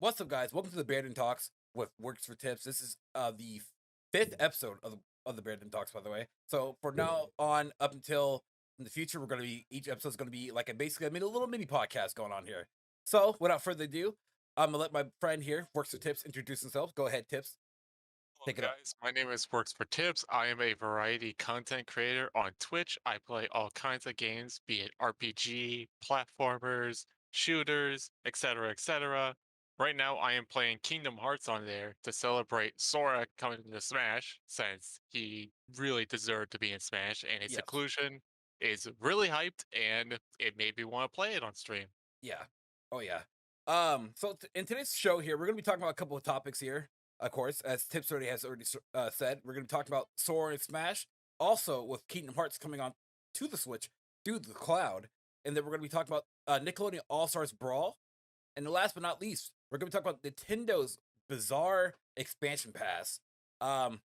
What's up, guys? Welcome to the Bearden Talks with Works for Tips. This is the fifth episode of the Bearden Talks, by the way. So for now on, up until in the future, we're gonna be each episode is gonna be like a little mini podcast going on here. So without further ado, I'm gonna let my friend here, Works for Tips, introduce himself. Go ahead, Tips. Hello, Take it up. guys. My name is Works for Tips. I am a variety content creator on Twitch. I play all kinds of games, be it RPG, platformers, shooters, etc., etc. Right now, I am playing Kingdom Hearts on there to celebrate Sora coming into Smash, since he really deserved to be in Smash, and his Yes. inclusion is really hyped, and it made me want to play it on stream. Yeah. Oh yeah. In today's show here, we're gonna be talking about a couple of topics here. Of course, as Tips already said, we're gonna talk about Sora and Smash. Also, with Kingdom Hearts coming on to the Switch through the cloud, and then we're gonna be talking about Nickelodeon All Stars Brawl. And the last but not least, we're gonna be talking about Nintendo's bizarre expansion pass. Um,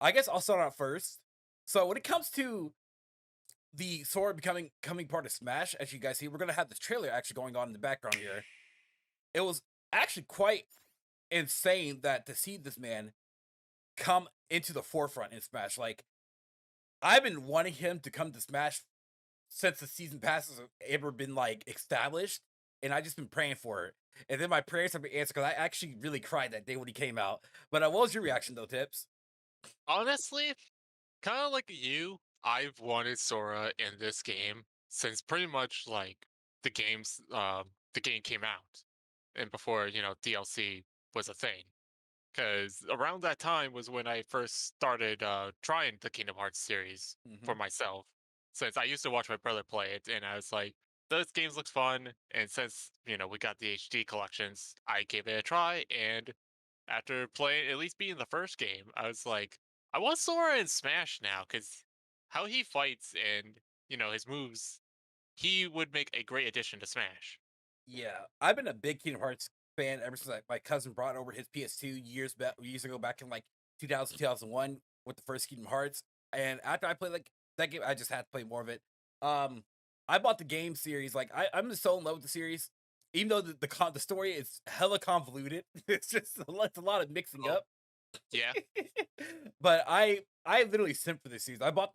I guess I'll start out first. So when it comes to the Sora becoming coming part of Smash, as you guys see, we're gonna have this trailer actually going on in the background here. It was actually quite insane that to see this man come into the forefront in Smash. Like I've been wanting him to come to Smash since the season passes have ever been like established, and I just been praying for it. And then my prayers have been answered because I actually really cried that day when he came out. But what was your reaction though, Tips? Honestly, kind of like you, I've wanted Sora in this game since pretty much like the game came out and before, DLC was a thing. Because around that time was when I first started trying the Kingdom Hearts series Hmm. for myself. Since I used to watch my brother play it, and I was like, "Those games looks fun." And since we got the HD collections, I gave it a try. And after playing, at least being the first game, I was like, "I want Sora in Smash now," because how he fights and his moves, he would make a great addition to Smash. Yeah, I've been a big Kingdom Hearts fan ever since my cousin brought over his PS2 years ago, back in like 2000 2001 with the first Kingdom Hearts. And after I played like that game, I just had to play more of it. Um, I bought the game series. Like I'm just so in love with the series, even though the story is hella convoluted. It's a lot of mixing Oh, up. yeah, But I literally simped for this series. I bought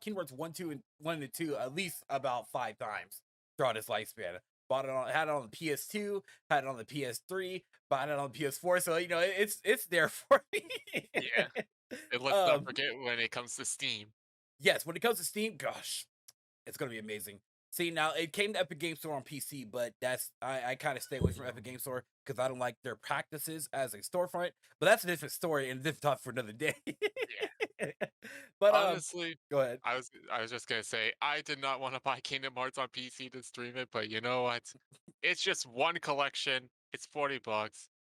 Kingdom Hearts 1 and 2 at least about 5 times throughout its lifespan. Bought it on Had it on the PS2, had it on the PS3, bought it on the PS4. So it's there for me. yeah. And let's not um, forget when it comes to Steam. yes, when it comes to Steam, gosh, it's gonna be amazing. See, now it came to Epic Game Store on PC, but I kind of stay away from Epic Game Store because I don't like their practices as a storefront. But that's a different story and a different topic for another day. Yeah. but Honestly, go ahead. I was just gonna say I did not want to buy Kingdom Hearts on PC to stream it, but you know what? It's just one collection. It's $40.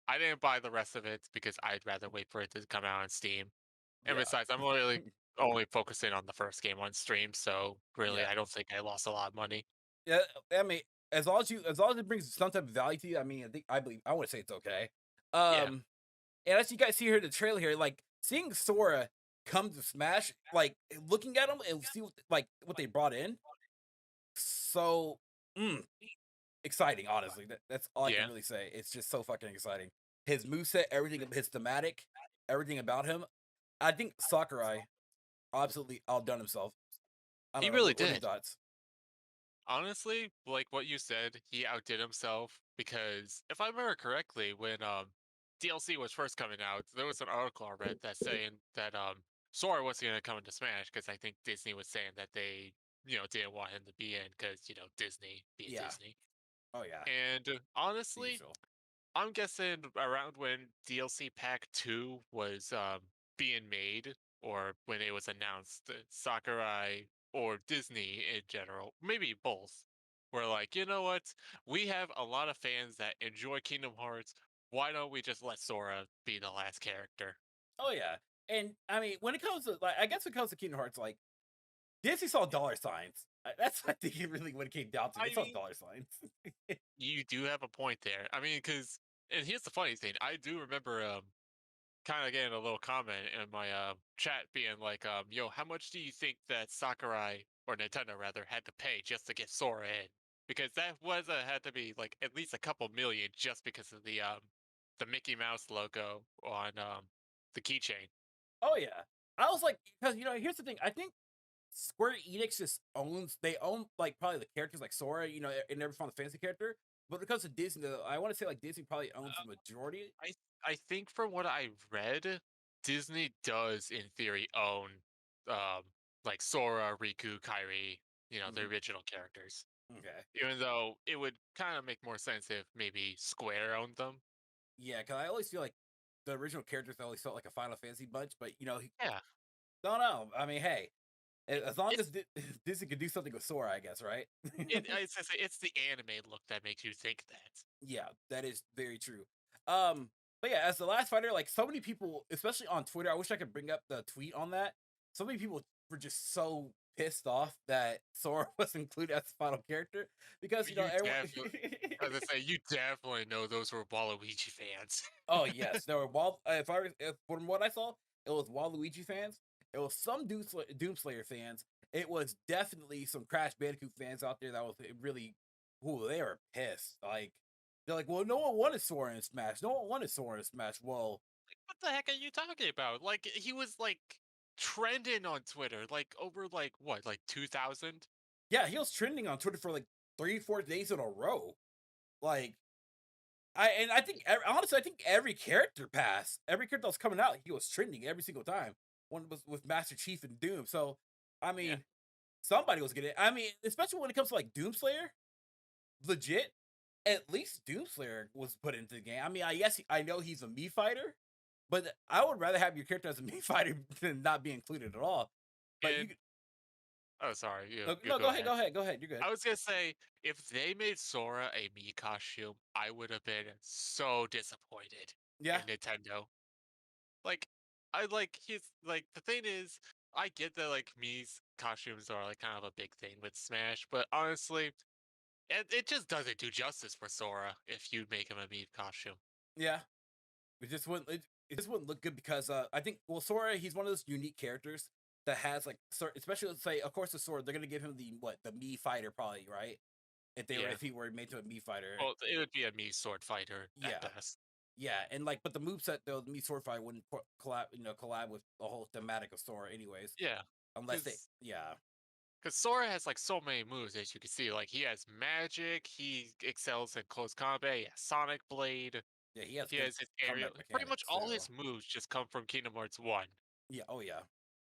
I didn't buy the rest of it because I'd rather wait for it to come out on Steam. And Yeah, besides, I'm really only focusing on the first game on stream, so really yeah, I don't think I lost a lot of money. yeah. I mean, as long as it brings some type of value to you, I mean, I believe I want to say it's okay. Yeah. Um, and as you guys see here in the trailer here, like seeing Sora come to Smash, like looking at him and see what they brought in. So mm, exciting, honestly. That's all I can Yeah. really say. It's just so fucking exciting. His moveset, everything, his thematic, everything about him. I think Sakurai absolutely outdone himself. I He don't know. really What are your did. thoughts? Honestly, like what you said, he outdid himself because if I remember correctly, when DLC was first coming out, there was an article I read that saying that Sora wasn't going to come into Smash because I think Disney was saying that they didn't want him to be in because Disney being Yeah. Disney. Oh yeah. And The honestly, usual. I'm guessing around when DLC Pack 2 was being made, or when it was announced that Sakurai or Disney in general, maybe both, were like, you know what? We have a lot of fans that enjoy Kingdom Hearts. Why don't we just let Sora be the last character? Oh yeah. And I mean, when it comes to I guess when it comes to Kingdom Hearts, like Disney saw dollar signs. That's I think it really what it came down to. They I saw mean, dollar signs. you do have a point there. I mean, because, and here's the funny thing, I do remember kind of getting a little comment in my chat being like, yo, how much do you think that Sakurai or Nintendo rather had to pay just to get Sora in? Because that was had to be like at least a couple million just because of the the Mickey Mouse logo on the keychain. Oh yeah. I was like, because here's the thing. I think Square Enix just owns. They own like probably the characters like Sora. It never found a fancy character. But when it comes to Disney, though, I want to say like Disney probably owns the majority. I I think from what I read, Disney does in theory own um like Sora, Riku, Kairi, the Mhm. original characters. Okay. Even though it would kind of make more sense if maybe Square owned them. Yeah, because I always feel like the original characters always felt like a Final Fantasy bunch. But Yeah. don't know. I mean, hey, as long It, as Disney could do something with Sora, I guess, right? it's the anime look that makes you think that. Yeah, that is very true. But yeah, as the last fighter, like so many people, especially on Twitter, I wish I could bring up the tweet on that. So many people were just so pissed off that Sora was included as the final character because You everyone. definitely, as I say, you definitely know those were Waluigi fans. Oh yes, there were if from what I saw, it was Waluigi fans. It was some Doomslayer fans. It was definitely some Crash Bandicoot fans out there that was really, ooh, they were pissed. Like they're like, well, no one wanted Sora in Smash. No one wanted Sora in Smash. Well, What the heck are you talking about? Like he was like trending on Twitter, like over like what, like 2000? yeah, he was trending on Twitter for like 3, 4 days in a row. Like I think honestly, I think every character that was coming out, he was trending every single time. One was with Master Chief and Doom. So I Yeah. mean, somebody was getting. I mean, especially when it comes to like Doomslayer, legit. At least Doomslayer was put into the game. I mean, I guess I know he's a me fighter, but I would rather have your character as a me fighter than not be included at all. But you And oh, sorry, you no, go go ahead, ahead. go ahead, go ahead. You're good. I was gonna say if they made Sora a Mii costume, I would have been so disappointed Yeah, in Nintendo. Like, I like he's like the thing is, I get that like Mii's costumes are like kind of a big thing with Smash, but honestly, it just doesn't do justice for Sora if you make him a Mii costume. yeah. It just wouldn't look good because I think Sora, he's one of those unique characters that has like especially let's say of course the Sora, they're gonna give him the me fighter probably, right? Yeah. If he were made to a me fighter. Well, it would be a Mii sword fighter at Yeah. best. Yeah, and like but the moveset though, the me sword fight wouldn't collab with the whole thematic of Sora anyways. Yeah, Unless they because yeah. Sora has like so many moves as you can see. Like he has magic, he excels in close combat, he has Sonic Blade, Yeah, he has he good has his aerial. combat Pretty much mechanics all too. his moves just come from Kingdom Hearts 1. Yeah, oh yeah.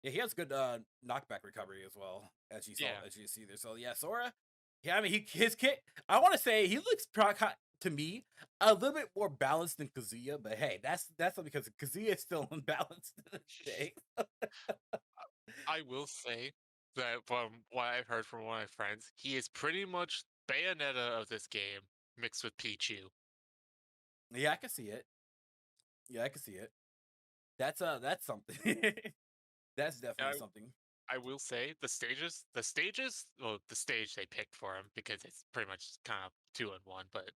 Yeah, he has good knockback recovery as well, Yeah. as you see there. So yeah, Sora. Yeah, I mean his kit. I want to say he looks to me a little bit more balanced than Kazuya, but hey, that's not because Kazuya is still unbalanced to this day. I will say that from what I've heard from one of my friends, he is pretty much Bayonetta of this game mixed with Pichu. Yeah, I can see it. Yeah, I can see it. That's something. That's definitely And something. I will say well, the stage they picked for him because it's pretty much kind of two in one, but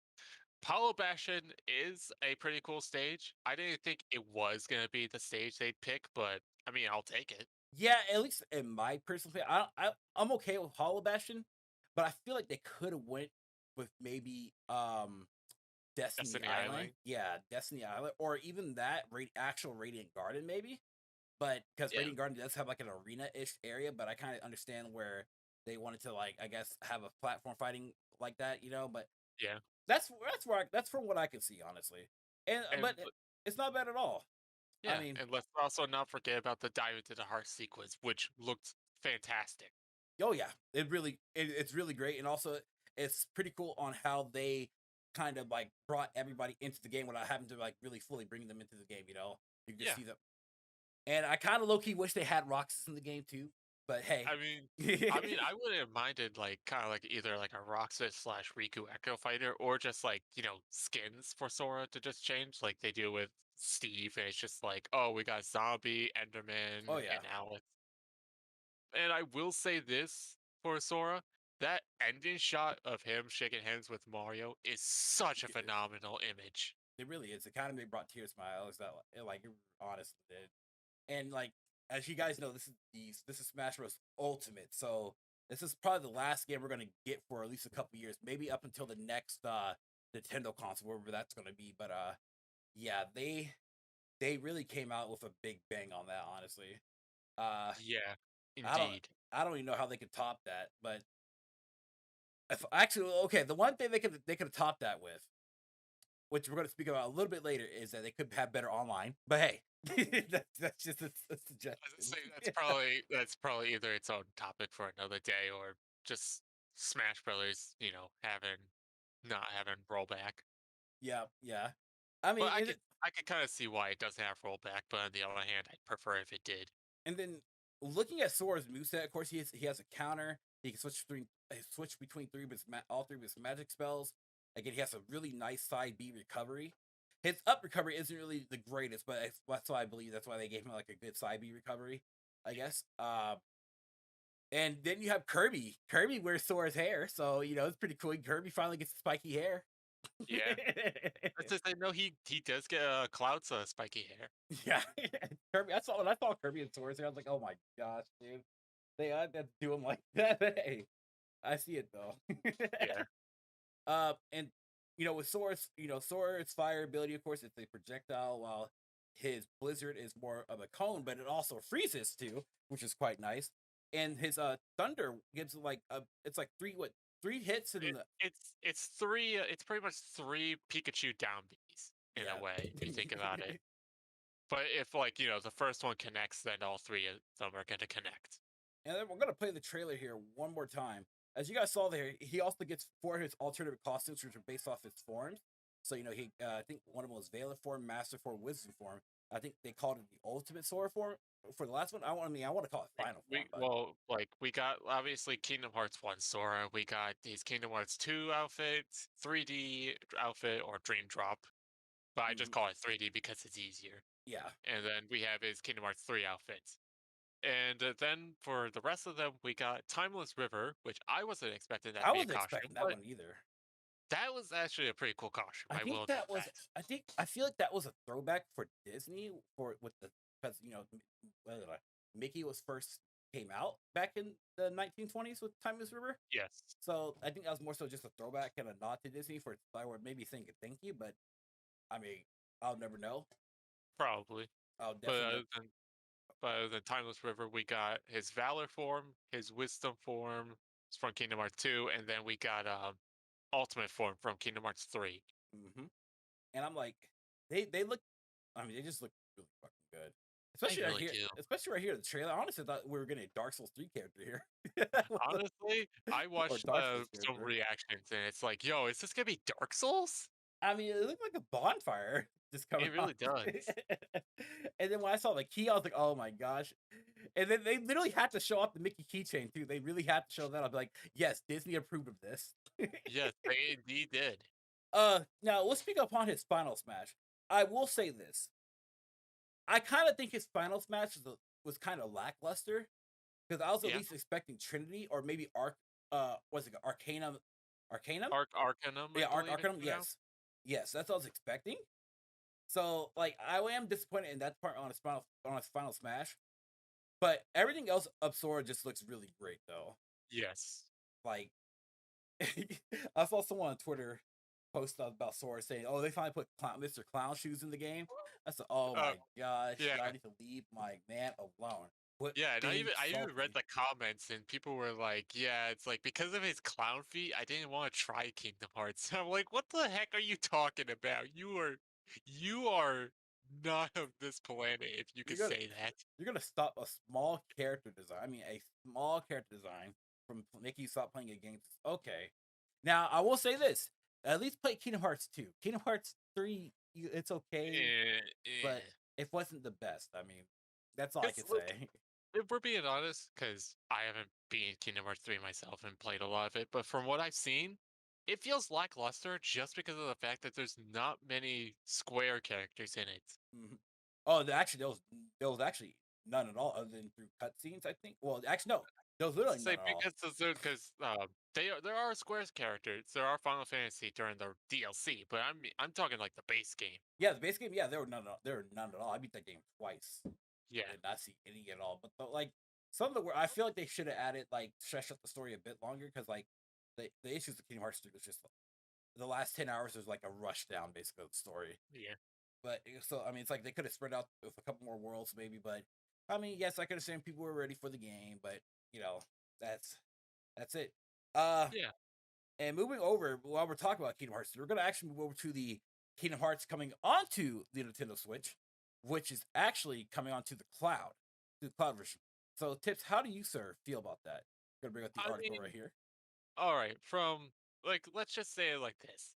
Paulo Bastion is a pretty cool stage. I didn't think it was gonna be the stage they'd pick, but I mean, I'll take it. Yeah, at least in my personal opinion, I'm okay with Hollow Bastion, but I feel like they could have went with maybe Destiny Destiny Island. Island. Yeah, Destiny Island, or even that actual Radiant Garden, maybe. But because Yeah, Radiant Garden does have like an arena-ish area, but I kind of understand where they wanted to like, I guess, have a platform fighting like that, But yeah, that's from what I can see, honestly. And and but it's not bad at all. I yeah, mean, and let's also not forget about the dive into the heart sequence, which looked fantastic. oh yeah, it's really great, and also it's pretty cool on how they kind of like brought everybody into the game without having to like really fully bring them into the game. You can just Yeah, see them, and I kind of low key wish they had Roxas in the game too. But hey, I wouldn't have minded like kind of like either like a Roxas slash Riku Echo Fighter or just like skins for Sora to just change like they do with Steve, and it's just like, oh, we got Zombie, oh Enderman, yeah, and Alex. And I will say this for Sora, that ending shot of him shaking hands with Mario is such a it, phenomenal image. it really is. It kind of brought tears to my eyes. That it honestly did. And like as you guys know, this is Smash Bros. Ultimate, so this is probably the last game we're gonna get for at least a couple years, maybe up until the next Nintendo console, wherever that's gonna be. But Yeah, they really came out with a big bang on that, honestly. Uh, Yeah, I don't indeed. I don't even know how they could top that, but if actually okay, the one thing they could have topped that with, which we're going to speak about a little bit later, is that they could have better online. But hey, that's just a I was suggestion. gonna say that's probably either its own topic for another day or just Smash Brothers, having not having rollback. Yeah, yeah. I But mean, I could kind of see why it doesn't have rollback, but on the other hand, I'd prefer if it did. and then looking at Sora's moveset, of course, he has a counter. He can switch between all three of his magic spells. Again, he has a really nice side B recovery. His up recovery isn't really the greatest, but that's why I believe that's why they gave him like a good side B recovery, I guess. And then you have Kirby. Kirby wears Sora's hair, so it's pretty cool. Kirby finally gets spiky hair. Yeah, that's just I know he does get Cloud's spiky hair. Yeah, Kirby. When I saw Kirby and Sora's hair, I was like, oh my gosh, dude. They had to do him like that. Hey, I see it though. Yeah, And with Sora's fire ability, of course, it's a projectile, while his blizzard is more of a cone, but it also freezes too, which is quite nice. And his thunder gives like it's like three hits in the it's pretty much three Pikachu down Bs in a yeah. way if you think about it. But if like the first one connects, then all three of them are gonna connect. And then we're gonna play the trailer here one more time. As you guys saw there, he also gets four of his alternative costumes, which are based off his forms. So he, I think one of them was Valiant form, Master form, Wisdom form. I think they called it the Ultimate Sora form for the last one. I want to call it Like Final we form, but well, like we got obviously Kingdom Hearts 1 Sora, we got these Kingdom Hearts 2 outfits, 3D outfit or Dream Drop, but I just mhm, call it 3D because it's easier. yeah, And then we have his Kingdom Hearts 3 outfits. And then for the rest of them, we got Timeless River, which I wasn't expecting that I to be a wasn't costume, expecting that but one either. that was actually a pretty cool costume. I I think will that admit was. that. I feel like that was a throwback for Disney for with the because Mickey was first came out back in the 1920s with Timeless River. Yes, So I think that was more so just a throwback and a nod to Disney for Star Wars, maybe saying a thank you, but I mean, I'll never know. probably. I'll But definitely never. other than Timeless River, we got his Valor form, his Wisdom form from Kingdom Hearts 2, and then we got Ultimate form from Kingdom Hearts 3. Hmm. And I'm like, they look. I mean, they just look really fucking good. They really do. Especially right here, the trailer. I honestly thought we were getting a Dark Souls 3 character here, Honestly, I or watched Dark Souls some character. reactions, and it's like, yo, is this gonna be Dark Souls? I mean, it looked like a bonfire just coming It off. really does. And then when I saw the key, I was like, "Oh my gosh!" And then they literally had to show off the Mickey keychain too. They really had to show that. I'll be like, "Yes, Disney approved of this." Yes, they indeed did. Now let's speak upon his final smash. I will say this: I kind of think his final smash was kind of lackluster because I was at Yeah, least expecting Trinity or maybe what's it, Arcanum, Arcanum? Arcanum, I Yeah, believe it's Arcanum. pronounced. Yes, that's what I was expecting. So like I am disappointed in that part on his final smash, but everything else of Sora just looks really great though. Yes. Like I saw someone on Twitter post about Sora saying, "Oh, they finally put Mr. Clown shoes in the game." I said, "Oh Uh, my gosh, yeah, y'all need to leave my man alone." What yeah, and big I even read salty? the comments, and people were like, "Yeah, it's like because of his clown feet, I didn't want to try Kingdom Hearts." I'm like, "What the heck are you talking about? You are not of this planet, if you could You're gonna say that." you're gonna stop a small character design. I mean, a small character design from making you stop playing a game. Okay. Now I will say this: at least play Kingdom Hearts 2. Kingdom Hearts 3, it's okay, but Eh. it wasn't the best. I mean, that's all I Because can say. if we're being honest, because I haven't beaten Kingdom Hearts 3 myself and played a lot of it, but from what I've seen, it feels lackluster just because of the fact that there's not many square characters in it. Mhm. Oh, there was actually none at all, other than through cutscenes. I think. Well, actually, no, there was literally Say none at all. because there are Square's characters, there are Final Fantasy during the DLC, but I'm talking like the base game. Yeah, the base game. Yeah, there were none. There were none at all. I beat that game twice. Yeah, I did not see any at all. But like some of the I feel like they should have added like stretched out the story a bit longer because like the issues of Kingdom Hearts 3 was just the last 10 hours was like a rush down basically of the story. yeah. But so I mean, it's like they could have spread out with a couple more worlds, maybe. But I mean, yes, I could understand people were ready for the game, but you know, that's that's it. Uh, Yeah. and moving over, while we're talking about Kingdom Hearts, we're gonna actually move over to the Kingdom Hearts coming onto the Nintendo Switch, which is actually coming onto the cloud version. So, Tips, how do you, sir, feel about that? Gonna bring up the I article right mean, here. all right. From like, let's just say it like this: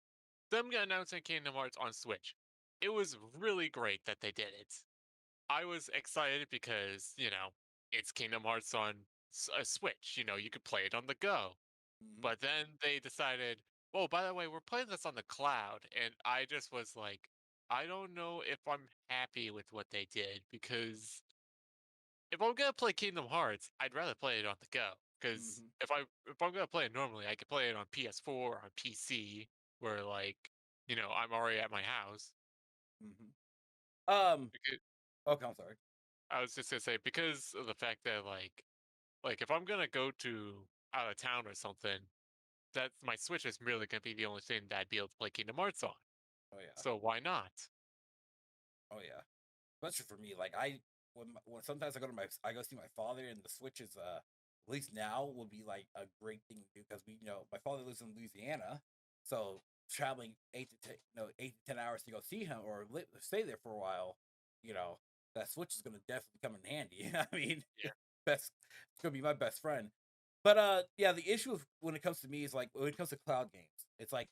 them announcing Kingdom Hearts on Switch. It was really great that they did it. I was excited because it's Kingdom Hearts on a Switch. You could play it on the go. Hmm. But then they decided, oh, by the way, we're playing this on the cloud. And I just was like, I don't know if I'm happy with what they did because if I'm gonna play Kingdom Hearts, I'd rather play it on the go. Because Hmm. if I'm gonna play it normally, I could play it on PS4 or on PC, where I'm already at my house. Hmm. Um. Because, Okay, I'm sorry. I was just gonna say because of the fact that like if I'm gonna go to out of town or something, that's my Switch is really gonna be the only thing that I'd be able to play Kingdom Hearts on. Oh yeah. So why not? Oh yeah. Especially for me, like when sometimes I go see my father, and the Switch is at least now would be like a great thing to do because my father lives in Louisiana, so traveling 8 to 10 hours to go see him or stay there for a while, you know that Switch is gonna definitely come in handy. I mean, Yeah, best it's gonna be my best friend. But yeah, the issue when it comes to me is like when it comes to cloud games, it's like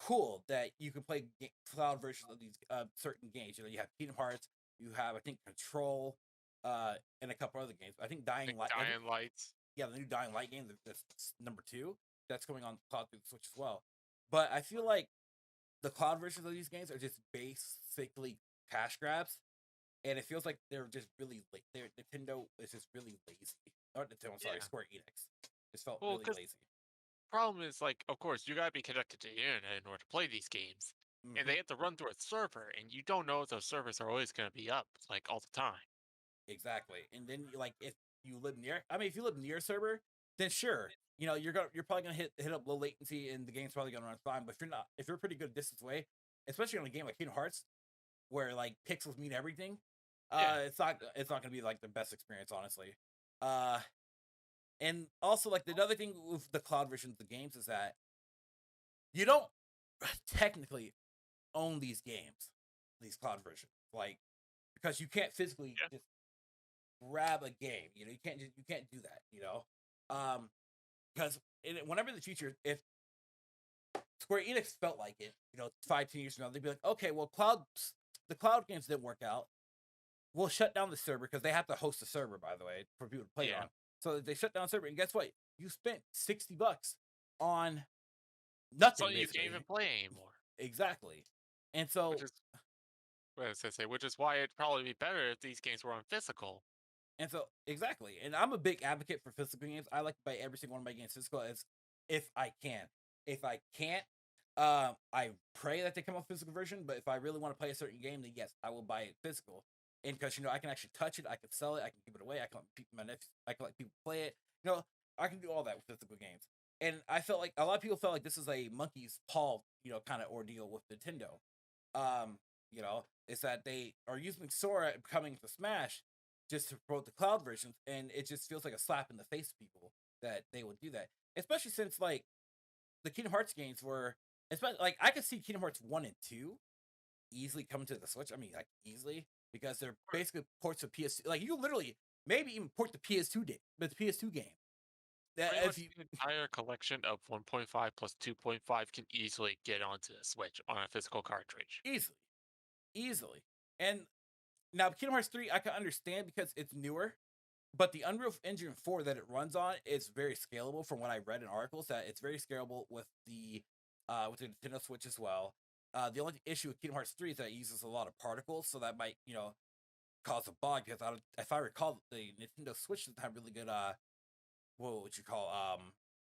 cool that you can play cloud versions of these certain games. You have Kingdom Hearts, you have I think Control, and a couple other games. I think like Dying Light. I think Dying Lights. yeah, the new Dying Light game that's number two. That's coming on cloud through the Switch as well. But I feel like the cloud versions of these games are just basically cash grabs, and it feels like they're just really late. Nintendo is just really lazy. Not Nintendo, I'm sorry, Yeah. Square Enix. Just felt Well, really because lazy. problem is like, of course, you gotta be connected to the internet in order to play these games, and Hmm. they have to run through a server, and you don't know if those servers are always gonna be up like all the time. Exactly. And then like if you live near I mean if you live near a server, then sure. You're probably gonna hit up low latency and the game's probably gonna run fine. But if you're pretty good distance away, especially on a game like Kingdom Hearts, where like pixels mean everything, Yeah, it's not gonna be like the best experience, honestly. Uh and also like the other thing with the cloud versions of the games is that you don't technically own these games, these cloud versions. Like because you can't physically yeah, just grab a game. You can't do that. Um, because whenever in the future, if Square Enix felt like it, 5, 10 years from now, they'd be like, okay, well, the cloud games didn't work out. We'll shut down the server because they have to host a server, by the way, for people to play it yeah. on. So they shut down the server, and guess what? You spent $60 on So nothing, you can't even basically. play anymore, Exactly. And which so is what I was gonna say, which is why it'd probably be better if these games were on physical. exactly, and I'm a big advocate for physical games. I like to buy every single one of my games physical as if I can. If I can't, I pray that they come out physical version. But if I really want to play a certain game, then yes, I will buy it physical. And because I can actually touch it, I can sell it, I can give it away, I can let my nephews, I can let people play it. I can do all that with physical games. And I felt like a lot of people felt like this is a monkey's paw, kind of ordeal with Nintendo. Is that they are using Sora coming to Smash just to promote the cloud versions, and it just feels like a slap in the face to people that they would do that. Especially since like the Kingdom Hearts games were, especially like I could see Kingdom Hearts 1 and 2 easily coming to the Switch. I mean, like easily because they're Or basically ports of PS. Like you literally maybe even port the PS2 but the PS2 game. That pretty if much you the entire collection of 1.5 plus 2.5 can easily get onto the Switch on a physical cartridge. easily, easily, and now Kingdom Hearts 3 I can understand because it's newer. But the Unreal Engine 4 that it runs on is very scalable from what I read in articles that it's very scalable with the Nintendo Switch as well. The only issue with Kingdom Hearts 3 is that it uses a lot of particles, so that might, cause a bug because if I recall the Nintendo Switch doesn't have really good what would you call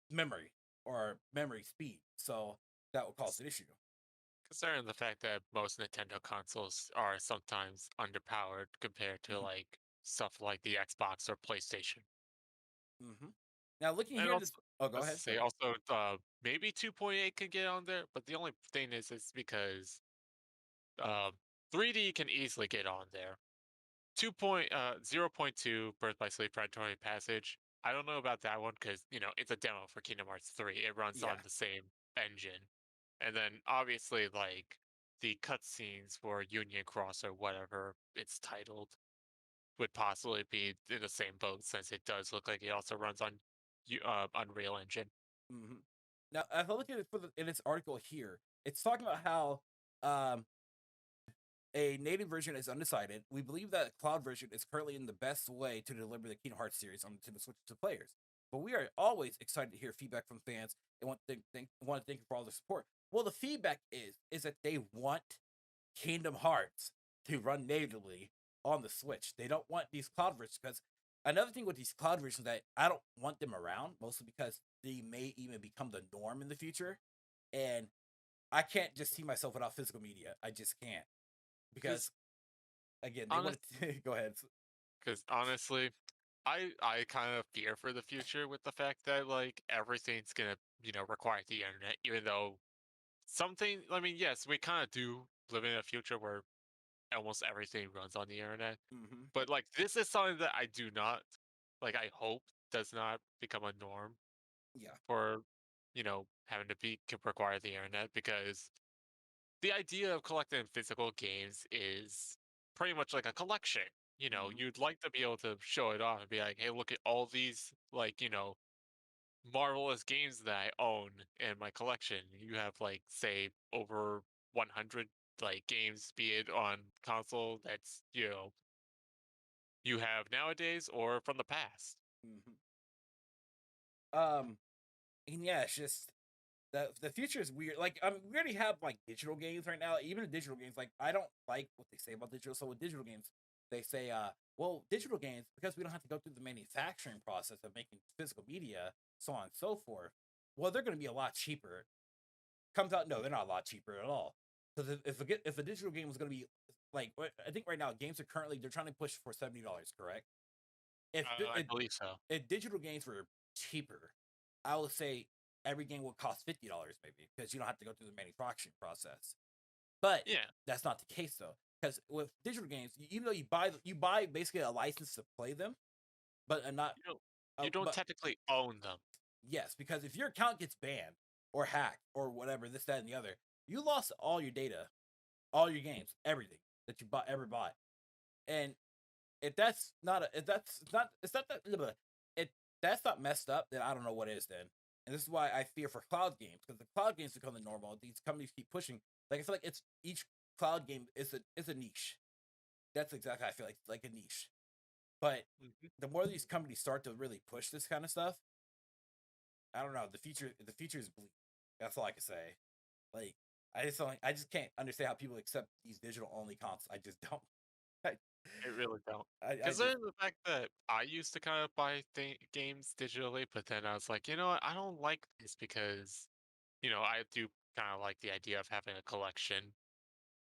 memory or memory speed. So that would cause an issue. Considering the fact that most Nintendo consoles are sometimes underpowered compared to Hmm. like stuff like the Xbox or PlayStation. Hmm. Now looking And here at this also, oh go let's ahead, say sorry. also maybe 2.8 can get on there, but the only thing is it's because 3D can easily get on there. 0.2 Birth by Sleep Predatory Passage. I don't know about that one because it's a demo for Kingdom Hearts 3. It runs on Yeah. the same engine, and then obviously like the cutscenes for Union Cross or whatever it's titled would possibly be in the same boat since it does look like it also runs on Unreal Engine. Hmm. Now, if I look at it in its article here, it's talking about how um, a native version is undecided. We believe that cloud version is currently in the best way to deliver the Kingdom Hearts series on Nintendo Switch to players. But we are always excited to hear feedback from fans and want to thank you for all the support. Well, the feedback is that they want Kingdom Hearts to run natively on the Switch. They don't want these cloud versions because another thing with these cloud versions that I don't want them around, mostly because they may even become the norm in the future. And I can't just see myself without physical media. I just can't Because because again, they want honest, to go ahead. because honestly, I kind of fear for the future with the fact that like everything's gonna require the internet, even though something. I mean, yes, we kind of do live in a future where almost everything runs on the internet, Hmm. but like this is something that I do not like. I hope does not become a norm Yeah. for having to be require the internet because the idea of collecting physical games is pretty much like a collection. Hmm. You'd like to be able to show it off and be like, hey, look at all these like, marvelous games that I own in my collection. You have like say over 100 like games, be it on console that's, you have nowadays or from the past. Hmm. Um, and yeah, it's just the future is weird. Like, we already have like digital games right now. Even the digital games, like, I don't like what they say about digital. So with digital games, they say, well, digital games because we don't have to go through the manufacturing process of making physical media, so on and so forth. Well, they're going to be a lot cheaper. Comes out, no, they're not a lot cheaper at all. Because if a digital game was going to be like, I think right now games are currently they're trying to push for $70, correct? If I believe so. if digital games were cheaper, I would say every game would cost $50 maybe because you don't have to go through the manufacturing process. But Yeah. that's not the case though, because with digital games, even though you buy basically a license to play them, but not You don't you don't but technically own them. yes, because if your account gets banned or hacked or whatever, this, that, and the other, you lost all your data, all your games, everything that you ever bought. And if that's not it's not that it that's not messed up, then I don't know what is then. And this is why I fear for cloud games, because the cloud games become the normal. These companies keep pushing. Like I feel like it's each cloud game is a niche. That's exactly how I feel like a niche. But Mhm. the more these companies start to really push this kind of stuff, I don't know. The future is bleak. That's all I can say. Like I just can't understand how people accept these digital only consoles. I just don't. I, I really don't. I Because just then the fact that I used to kind of buy games digitally, but then I was like, you know what? I don't like this because, I do kind of like the idea of having a collection.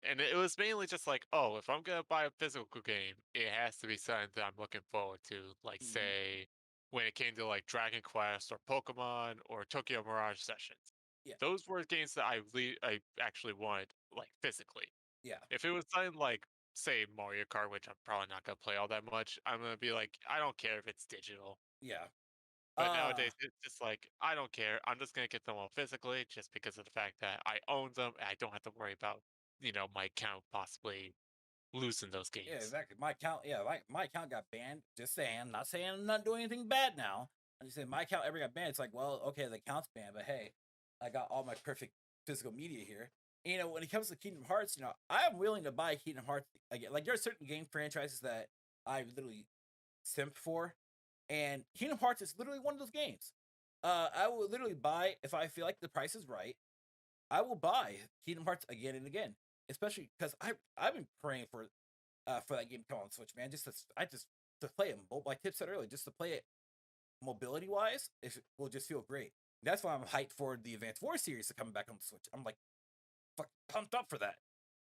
And it was mainly just like, oh, if I'm going to buy a physical game, it has to be something that I'm looking forward to. Like, mhm, say, when it came to like Dragon Quest or Pokemon or Tokyo Mirage Sessions. yeah, Those were games that I actually wanted, like, physically. yeah, If it was something like, say, Mario Kart, which I'm probably not gonna play all that much, I'm gonna be like, I don't care if it's digital. yeah. But Uh nowadays, it's just like, I don't care. I'm just gonna get them all physically, just because of the fact that I own them and I don't have to worry about, my account possibly losing those Yeah, games. exactly. My account, yeah, my account got banned. Just saying, not saying I'm not doing anything bad now. I'm just saying my account ever got banned. It's like, well, okay, the account's banned, but hey, I got all my perfect physical media here. And, when it comes to Kingdom Hearts, I am willing to buy Kingdom Hearts again. Like there are certain game franchises that I literally simp for, and Kingdom Hearts is literally one of those games. I will literally buy if I feel like the price is right. I will buy Kingdom Hearts again and again, especially because I've been praying for that game to come on Switch, man. To play it, like Tip said earlier, just to play it mobility wise, it will just feel great. That's why I'm hyped for the Advanced War series to come back on the Switch. I'm like fuck pumped up for that,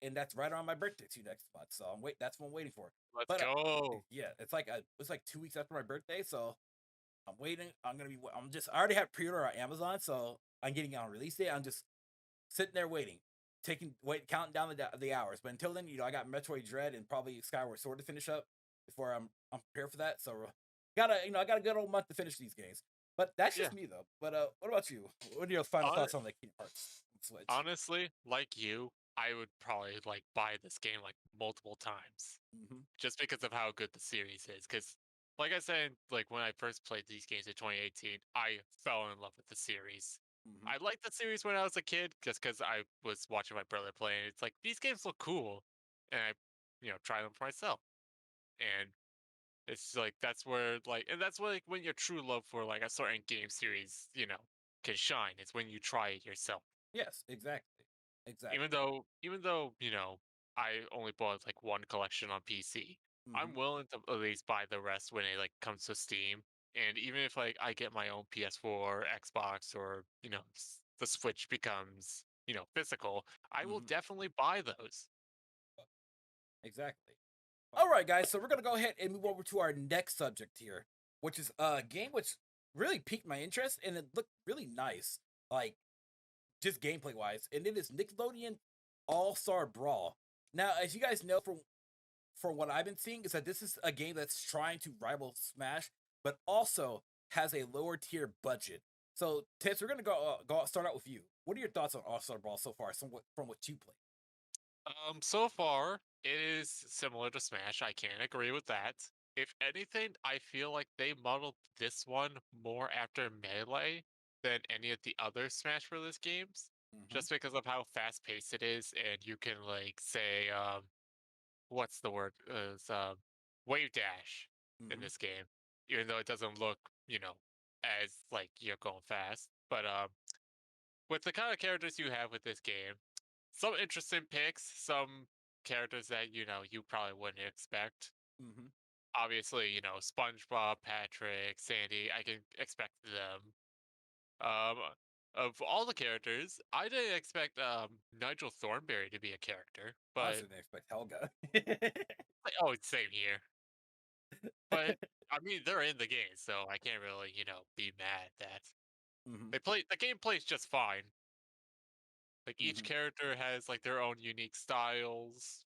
and that's right around my birthday too next month. So that's what I'm waiting for. Let's But go. yeah, it's like 2 weeks after my birthday, so I'm waiting. I already have pre-order on Amazon, so I'm getting it on release day. I'm just sitting there waiting. counting down the hours. But until then, I got Metroid Dread and probably Skyward Sword to finish up before I'm prepared for that. So I got a good old month to finish these games. But that's Yeah. just me though. But what about you? What are your final Hon- thoughts on the Kingdom Hearts on Switch? Honestly, like you, I would probably like buy this game like multiple times Hmm. just because of how good the series is. Because, like I said, like when I first played these games in 2018, I fell in love with the series. Hmm. I liked the series when I was a kid just because I was watching my brother play, and it's like these games look cool, and I, try them for myself. And it's like that's where and that's where like when your true love for like a certain game series, can shine. It's when you try it yourself. Yes, exactly, Even exactly. though even though, I only bought like one collection on PC, Hmm. I'm willing to at least buy the rest when it like comes to Steam. And even if like I get my own PS4, Xbox, or the Switch becomes, physical, I will Hmm. definitely buy those. Exactly. All right, guys. So we're gonna go ahead and move over to our next subject here, which is a game which really piqued my interest and it looked really nice, like just gameplay wise. And it is Nickelodeon All Star Brawl. Now, as you guys know from what I've been seeing, is that this is a game that's trying to rival Smash, but also has a lower tier budget. So, Tess, we're gonna go start out with you. What are your thoughts on All Star Brawl so far, somewhat from what you played? So far, it is similar to Smash. I can't agree with that. If anything, I feel like they modeled this one more after Melee than any of the other Smash Bros. Games, Hmm. just because of how fast paced it is, and you can like say, what's the word? Wave dash in Hmm. this game, even though it doesn't look, as like you're going fast. But with the kind of characters you have with this game, some interesting picks, some characters that you probably wouldn't expect. Hmm. Obviously, SpongeBob, Patrick, Sandy, I can expect them. Um, of all the characters, I didn't expect Nigel Thornberry to be a character, but Honestly, didn't expect Helga. oh, it's same here. But I mean, they're in the game, so I can't really, be mad at that. Hmm. The game plays just fine. Like each Hmm. character has like their own unique styles.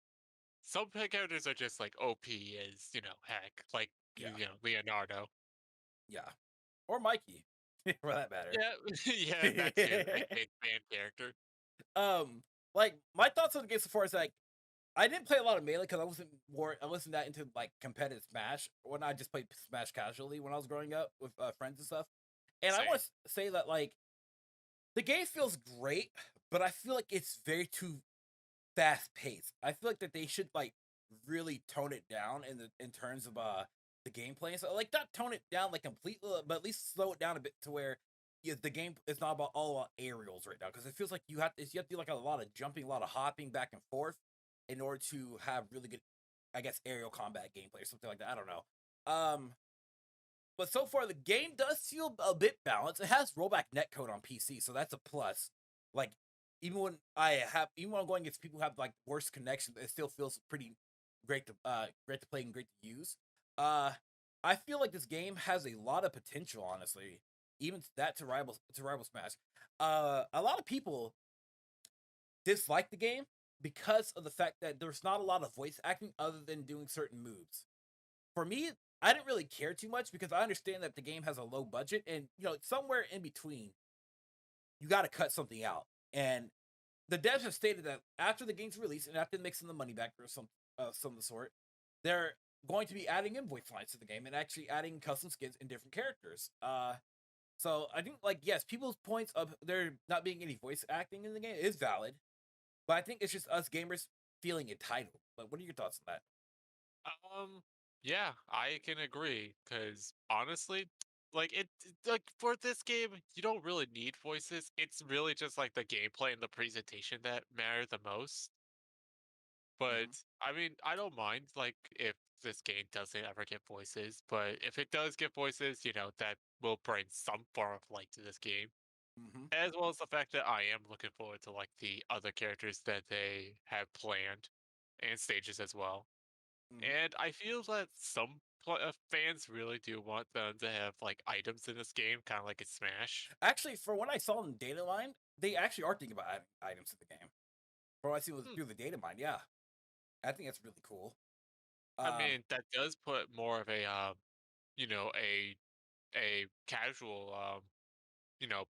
Some characters are just like OP as, heck, like Yeah, Leonardo. yeah, or Mikey, for that matter. Yeah, yeah, that too. AKA fan character. um, like my thoughts on the game so far is like I didn't play a lot of Melee because I wasn't that into like competitive Smash. When I just played Smash casually when I was growing up with friends and stuff. And I want Same. to say that like the game feels great, but I feel like it's very too fast paced. I feel like that they should like really tone it down in terms of the gameplay. So like not tone it down like completely, but at least slow it down a bit to where the game is not about all about aerials right now because it feels like you have to do like a lot of jumping, a lot of hopping back and forth in order to have really good, I guess, aerial combat gameplay or something like that. I don't know. Um, but so far the game does feel a bit balanced. It has rollback netcode on PC, so that's a plus. Like even when I'm going against people who have like worse connections, it still feels pretty great to play and great to use. Uh I feel like this game has a lot of potential, honestly. Even that to rival Smash. A lot of people dislike the game because of the fact that there's not a lot of voice acting other than doing certain moves. For me, I didn't really care too much because I understand that the game has a low budget and somewhere in between you got to cut something out. And the devs have stated that after the game's release and after mixing the money back or some of the sort, they're going to be adding in voice lines to the game and actually adding custom skins and different characters. So I think like yes, people's points of there not being any voice acting in the game is valid, but I think it's just us gamers feeling entitled. But what are your thoughts on that? Um, yeah, I can agree because honestly, like like for this game, you don't really need voices. It's really just like the gameplay and the presentation that matter the most. Hmm. But I mean, I don't mind like if this game doesn't ever get voices, but if it does get voices, that will bring some form of light to this game. Hmm. As well as the fact that I am looking forward to like the other characters that they have planned and stages as well. Hmm. And I feel that some fans really do want them to have like items in this game, kind of like in Smash. Actually, for what I saw in data line, they actually are thinking about adding items to the game. From what I see was Hmm. through the data mine. Yeah, I think that's really cool. I Um, mean, that does put more of a you know, a casual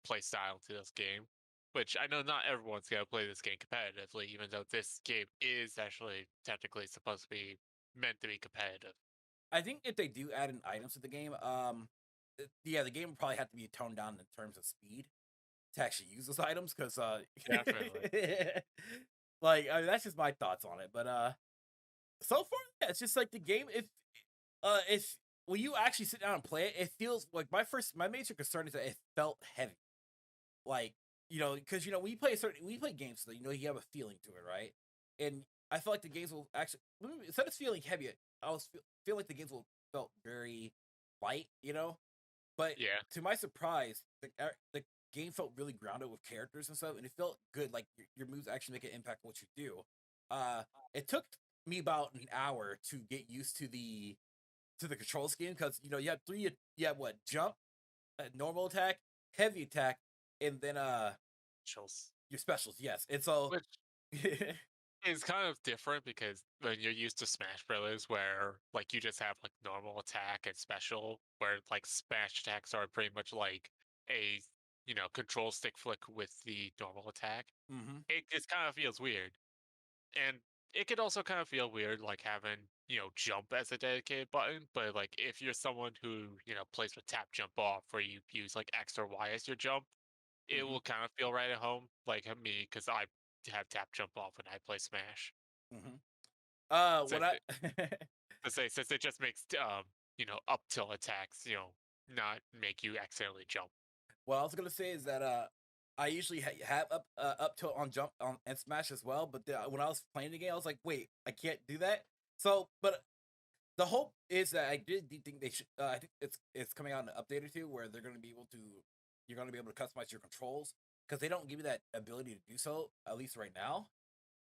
play style to this game, which I know not everyone's gonna play this game competitively, even though this game is actually technically supposed to be meant to be competitive. I think if they do add in items to the game, yeah, the game would probably have to be toned down in terms of speed to actually use those items because Definitely. like that's just my thoughts on it. But so far, yeah, it's just like the game. If when you actually sit down and play it, it feels like my major concern is that it felt heavy. Like because when when you play games, so, you have a feeling to it, right? And I feel like the games will actually instead of feeling heavy, I was feel like the games will felt very light, But Yeah. to my surprise, the game felt really grounded with characters and stuff, and it felt good. Like your moves actually make an impact on what you do. Uh, it took me about an hour to get used to the control scheme because you have three. You have what jump, normal attack, heavy attack, and then Chills. your specials. Yes, and so Which is kind of different because when you're used to Smash Brothers, where like you just have like normal attack and special, where like smash attacks are pretty much like a control stick flick with the normal attack. hmm It just kind of feels weird. And it could also kind of feel weird, like having, jump as a dedicated button. But like if you're someone who, plays with tap jump off, where you use like X or Y as your jump, it hmm will kind of feel right at home, like me, because I have tap jump off when I play Smash. hmm what Since I it, since it just makes up tilt attacks, not make you accidentally jump. what I was gonna say is that I usually have up tilt on jump on and smash as well, but when I was playing the game, I was like, wait, I can't do that. So, but the hope is that I did think they should. I think it's coming out in an update or two where they're going to be able to. You're going to be able to customize your controls because they don't give you that ability to do so at least right now.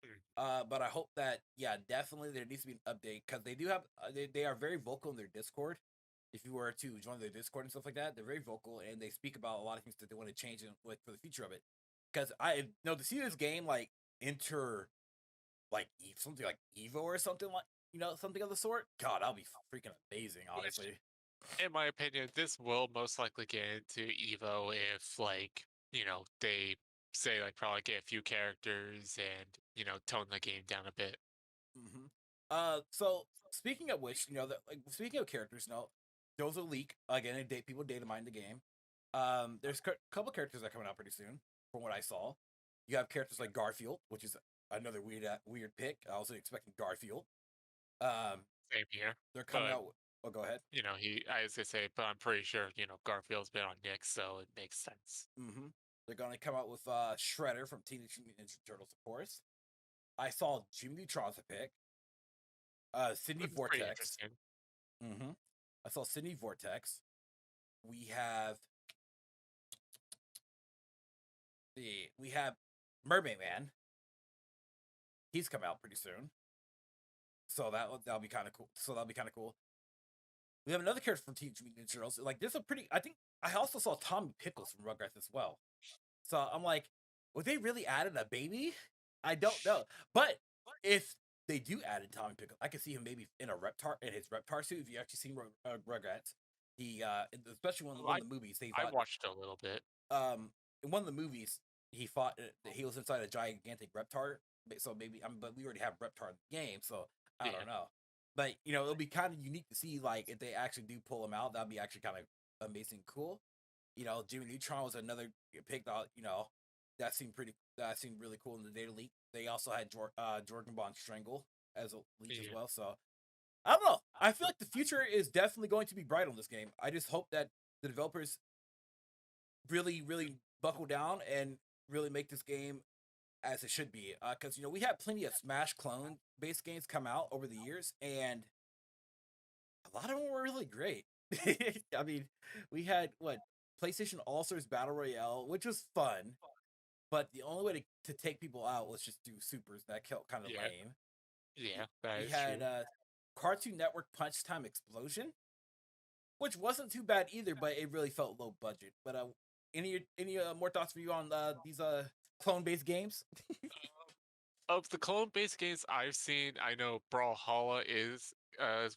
Mm. But I hope that yeah, definitely there needs to be an update because they do have they are very vocal in their Discord. If you were to join their Discord and stuff like that, they're very vocal and they speak about a lot of things that they want to change like for the future of it. Because I know to see this game like enter like something like Evo or something like something of the sort. God, that'll be freaking amazing, Which, honestly. in my opinion, this will most likely get into Evo if, like, they say, like, probably get a few characters and, tone the game down a bit. hmm so speaking of which, that like speaking of characters, there was a leak again. People data mine the game. There's a couple characters that are coming out pretty soon, from what I saw. You have characters like Garfield, which is another weird pick. I wasn't expecting Garfield. Um, Same here. they're coming But, out. Oh, go ahead. I was going to say, but I'm pretty sure, Garfield's been on Nick, so it makes sense. hmm They're going to come out with Shredder from Teenage Mutant Ninja Turtles, of course. I saw Jimmy Neutron's a pick. Sydney Which is pretty Vortex. interesting. hmm I saw Sydney Vortex. We have we have Mermaid Man. He's coming out pretty soon, so that'll be kind of cool. We have another character from Teenage Mutant Ninja Turtles. Like there's a pretty. I think I also saw Tommy Pickles from Rugrats as well. So I'm like, would they really added a baby? I don't know, but if they do add in Tommy Pickles, I could see him maybe in his Reptar suit. If you actually seen Rugrats, especially Oh, one of the movies they I fought. watched a little bit. In one of the movies he fought. He was inside a gigantic Reptar. So maybe but we already have Reptar in the game, so I Yeah. don't know. But it'll be kind of unique to see like if they actually do pull him out. That'd be actually kind of amazing, cool. Jimmy Neutron was another pick that that seemed really cool in the data leak. They also had Jordan Bond Strangle as a leak as Yeah. well. So I don't know. I feel like the future is definitely going to be bright on this game. I just hope that the developers really, really buckle down and really make this game as it should be. Because we had plenty of Smash clone based games come out over the years, and a lot of them were really great. I mean, we had what PlayStation All Stars Battle Royale, which was fun, but the only way to take people out was just do supers. That felt kind of Yeah. lame. Yeah, that We is had true. Cartoon Network Punch Time Explosion, which wasn't too bad either, but it really felt low budget. But any more thoughts for you on these clone based games? Of the clone-based games I've seen, I know Brawlhalla is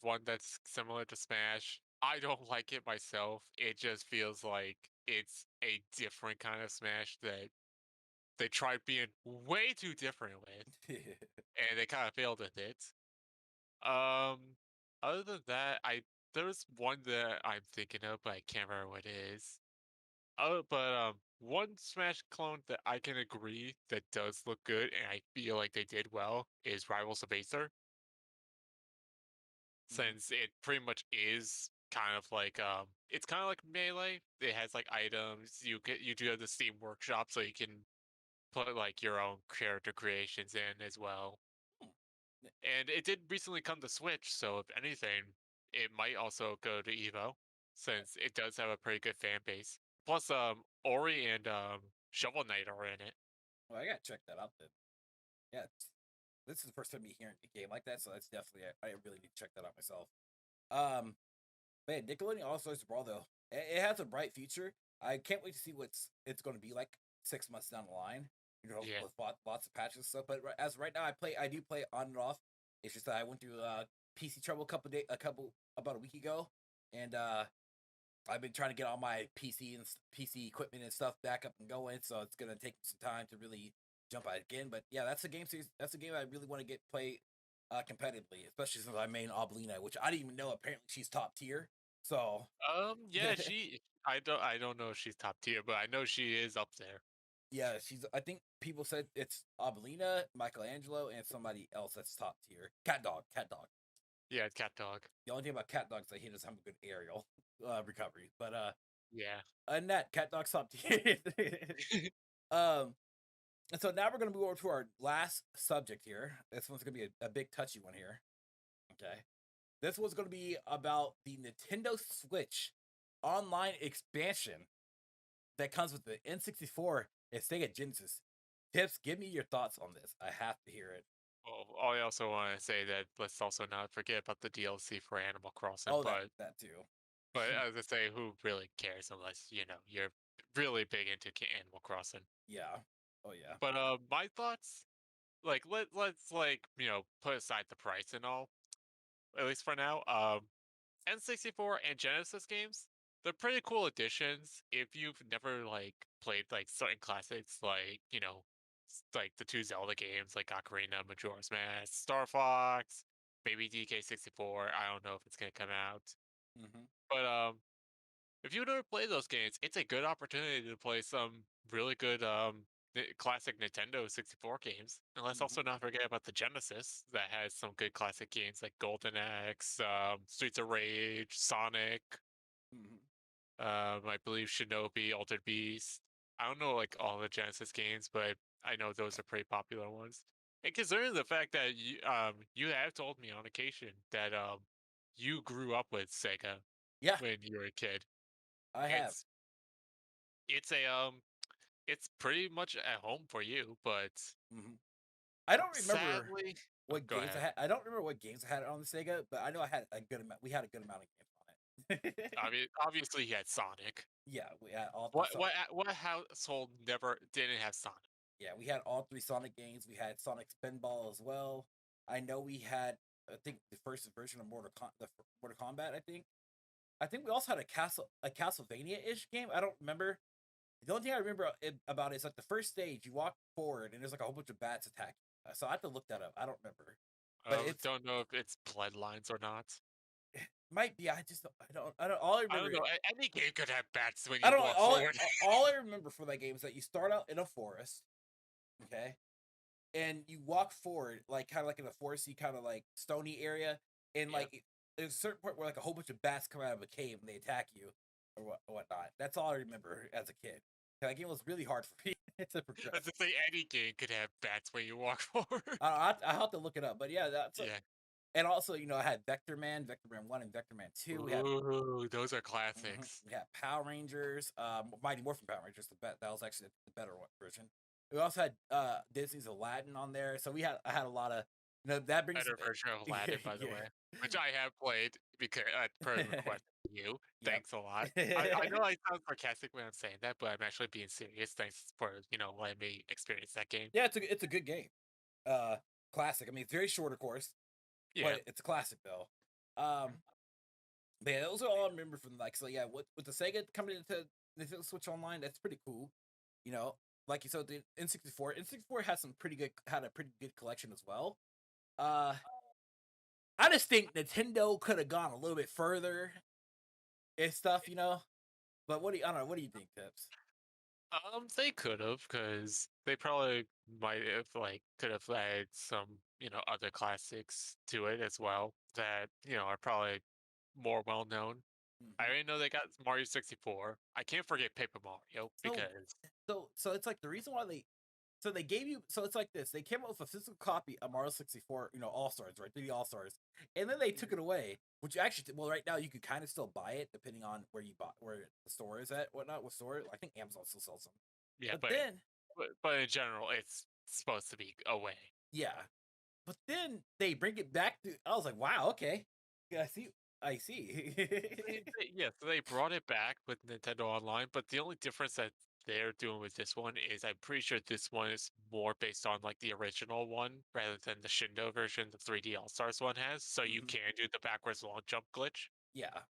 one that's similar to Smash. I don't like it myself. It just feels like it's a different kind of Smash that they tried being way too different with, and they kind of failed with it. Um, Other than that, there's one that I'm thinking of, but I can't remember what it is. Oh, but one Smash clone that I can agree that does look good, and I feel like they did well, is Rivals of Aether, Mhm. since it pretty much is kind of like it's kind of like Melee. It has like items. You do have the Steam Workshop, so you can put like your own character creations in as well. Hmm. And it did recently come to Switch, so if anything, it might also go to Evo, since it does have a pretty good fan base. Plus, Ori and Shovel Knight are in it. Well, I gotta check that out then. Yeah, this is the first time me hearing a game like that, so that's definitely I really need to check that out myself. Um, Man, Nickelodeon All Stars Brawl though, it has a bright future. I can't wait to see what's it's going to be like 6 months down the line. Yeah. With lots of patches and stuff. But as right now, I do play on and off. It's just that I went through PC trouble about a week ago, and I've been trying to get all my PC equipment and stuff back up and going. So it's gonna take some time to really jump out again. But yeah, that's a game series. That's a game I really want to get play competitively, especially since I main Oblina, which I didn't even know. Apparently, she's top tier. So Yeah, I don't know if she's top tier, but I know she is up there. yeah, she's. I think people said it's Oblina, Michelangelo, and somebody else that's top tier. Cat Dog, Cat Dog. Yeah, Cat Dog. The only thing about Cat Dog is that he doesn't have a good aerial recovery. But Yeah. and that Cat Dog's top tier. um, and so now we're gonna move over to our last subject here. This one's gonna be a big touchy one here. Okay, this one's gonna be about the Nintendo Switch online expansion that comes with the N64 and Sega Genesis. Tips, give me your thoughts on this. I have to hear it. Well, I also want to say that let's also not forget about the DLC for Animal Crossing, Oh, but that too. as I say, who really cares unless you're really big into Animal Crossing. Yeah. Oh yeah. But my thoughts, like let's like put aside the price and all, at least for now. N64 and Genesis games, they're pretty cool additions. If you've never like played like certain classics, like like the two Zelda games, like Ocarina, Majora's Mask, Star Fox, maybe DK64. I don't know if it's gonna come out, Hmm. but if you've never played those games, it's a good opportunity to play some really good classic Nintendo 64 games. And let's Hmm. also not forget about the Genesis that has some good classic games like Golden Axe, Streets of Rage, Sonic, Hmm. I believe Shinobi, Altered Beast. I don't know like all the Genesis games, but I know those are pretty popular ones. And considering the fact that you have told me on occasion that you grew up with Sega Yeah, when you were a kid, I have. it's it's a it's pretty much at home for you, but Hmm. I don't remember sadly, oh, what go games I ahead. had. I don't remember what games I had on the Sega, but I know I had a good amount. We had a good amount of games on it. I mean, obviously you had Sonic. Yeah, we had all three. What household never didn't have Sonic? Yeah, we had all three Sonic games. We had Sonic Spinball as well. I know we had. I think the first version of Mortal Kombat. I think we also had a Castlevania ish game. I don't remember. The only thing I remember about it is like the first stage. You walk forward and there's like a whole bunch of bats attack you. So I have to look that up. I don't remember, but it's Don't know if it's Bloodlines or not. might be. I just I don't. All I I don't remember. know. Any game could have bats when I you don't. walk forward. All I remember for that game is that you start out in a forest. Okay, and you walk forward like kind of like in a foresty kind of like stony area, and Yep. like there's a certain point where like a whole bunch of bats come out of a cave and they attack you or whatnot. That's all I remember as a kid. That game was really hard for me to progress. As to say, any game could have bats when you walk forward. I have to look it up, but yeah, Yeah. and also I had Vector Man 1 and Vector Man 2. Ooh, those are classics. We had Power Rangers, Mighty Morphin Power Rangers. That was actually the better one version. We also had Disney's Aladdin on there, so I had a lot of that brings Better version of Aladdin, by the yeah. way, which I have played because per request from you. Yep. Thanks a lot. I know I sound sarcastic when I'm saying that, but I'm actually being serious. Thanks for letting me experience that game. Yeah, it's a good game. uh classic. I mean, it's very short, of course, Yeah. but it's a classic though. But yeah, those are all I remember from like so. Yeah, with the Sega coming into Nintendo Switch Online, that's pretty cool. You know, like you said, the N64 has some had a pretty good collection as well. Uh, I just think Nintendo could have gone a little bit further and stuff. But I don't know. What do you think, Tips? They could have, because they probably might have could have added some, other classics to it as well that, are probably more well known. I Hmm. already know they got Mario 64. I can't forget Paper Mario So, because so it's like the reason why they gave you so it's like this. They came up with a physical copy of Mario 64, All Stars, right? 3D All Stars. And then they took it away, which actually well, right now you can kind of still buy it depending on where the store is at, whatnot with store. I think Amazon still sells them. yeah, But then, but in general, it's supposed to be away. yeah. But then they bring it back to I was like, wow, okay. Yeah, I see. So they brought it back with Nintendo Online, but the only difference that they're doing with this one is I'm pretty sure this one is more based on like the original one rather than the Shindo version the 3D All Stars one has. So you Mhm. can do the backwards long jump glitch, Yeah.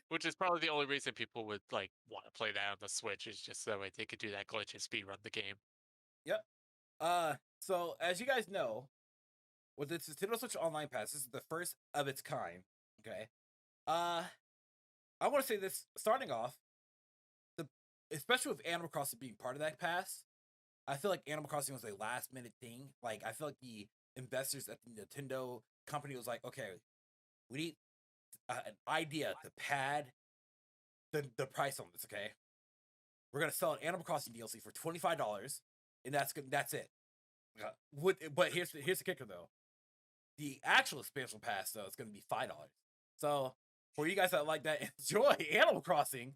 which is probably the only reason people would like want to play that on the Switch is just so that way they could do that glitch and speed run the game. Yep. So as you guys know, with the Nintendo Switch Online Pass, this is the first of its kind. Okay. Uh, I want to say this starting off, the especially with Animal Crossing being part of that pass. I feel like Animal Crossing was a last minute thing. Like I feel like the investors at the Nintendo company was like, okay, we need an idea to pad the price on this. Okay, we're gonna sell an Animal Crossing DLC for $25, and that's good. That's it. But here's the kicker though. The actual expansion pass though is going to be $5. So for you guys that like that enjoy Animal Crossing,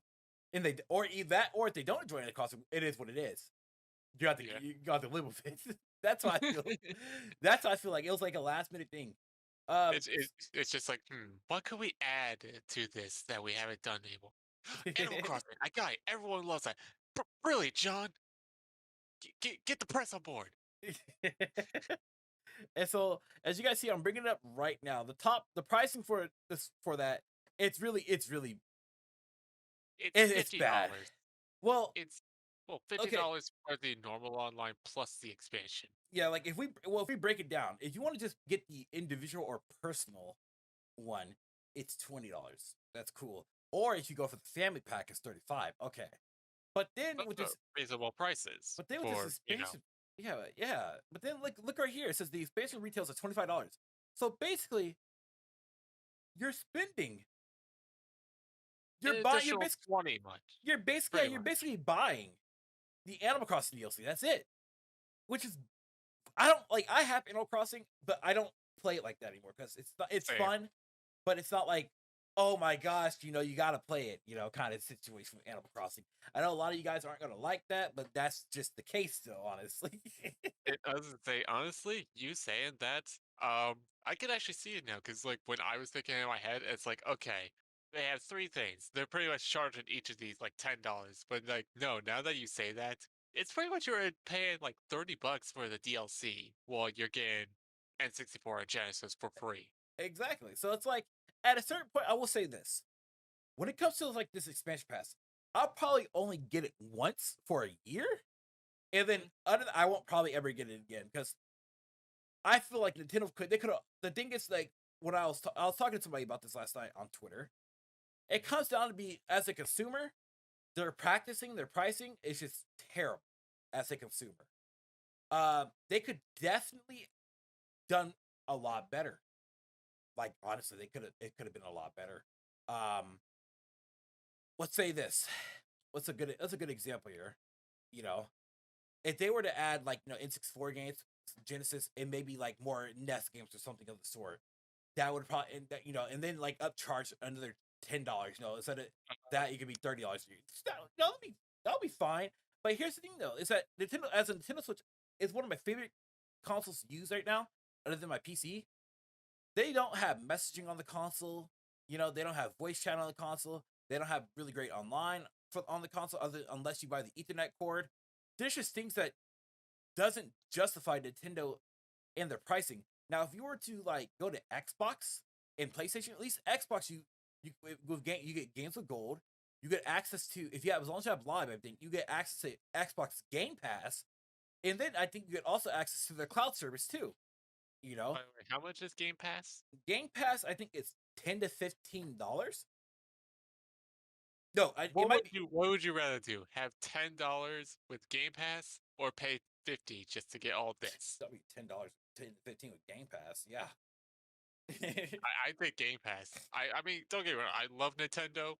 and they or either that or if they don't enjoy Animal Crossing, it is what it is. Yeah. You got to live with it. That's how I feel. That's how I feel like it was like a last minute thing. Um, It's just like, what could we add to this that we haven't done anymore? Animal Crossing, I got it. Everyone loves that. Really, John? Get the press on board. and so as you guys see, I'm bringing it up right now. The pricing for this for that it's really It's it's fifty bad. dollars. Well, It's well, fifty okay, dollars for the normal online plus the expansion. yeah, like if we break it down, if you want to just get the individual or personal one, it's $20. That's cool. Or if you go for the family pack, it's 35. Okay. But then Those with are this reasonable prices but then with this for expansion, yeah, yeah. But then look right here. It says the expansion retails at $25. So basically, you're spending an you're buying additional 20 much, you're basically yeah, pretty you're much. basically buying the Animal Crossing DLC. That's it. Which is I don't like I have Animal Crossing, but I don't play it like that anymore because it's Same. fun, but it's not like, oh my gosh, you gotta play it, kind of situation with Animal Crossing. I know a lot of you guys aren't gonna like that, but that's just the case still, honestly. I was gonna say, honestly, you saying that, I could actually see it now because, like, when I was thinking in my head, it's like, okay, they have three things. They're pretty much charging each of these like $10, but like, no, now that you say that, it's pretty much you're paying like $30 for the DLC while you're getting N64 and Genesis for free. Exactly. So it's like at a certain point, I will say this: when it comes to like this expansion pass, I'll probably only get it once for a year, and then Mhm. I won't probably ever get it again because I feel like Nintendo could have. The thing is, like when I was talking to somebody about this last night on Twitter. It comes down to be as a consumer, their pricing is just terrible as a consumer. They could definitely done a lot better. Like honestly, it could have been a lot better. Um, let's say this. That's a good example here. You know, if they were to add like N64 games, Genesis, and maybe like more NES games or something of the sort, that would probably and then like upcharge another $10. Instead of that, it could be $30. That'll be fine. But here's the thing though, is that Nintendo Switch is one of my favorite consoles to use right now, other than my PC. They don't have messaging on the console. They don't have voice chat on the console. They don't have really great online on the console, unless you buy the Ethernet cord. There's just things that doesn't justify Nintendo and their pricing. Now, if you were to like go to Xbox and PlayStation, at least Xbox, you get games with gold. You get access to, if you have, as long as you have live, I think you get access to Xbox Game Pass, and then I think you get also access to their cloud service too. You know, By the way, how much is Game Pass? Game Pass, I think it's $10 to $15. No, it What might would be. you rather do? Have $10 with Game Pass or pay 50 just to get all this? That'll be $10, 10 to 15 with Game Pass. Yeah. I think Game Pass. I mean, don't get me wrong. I love Nintendo,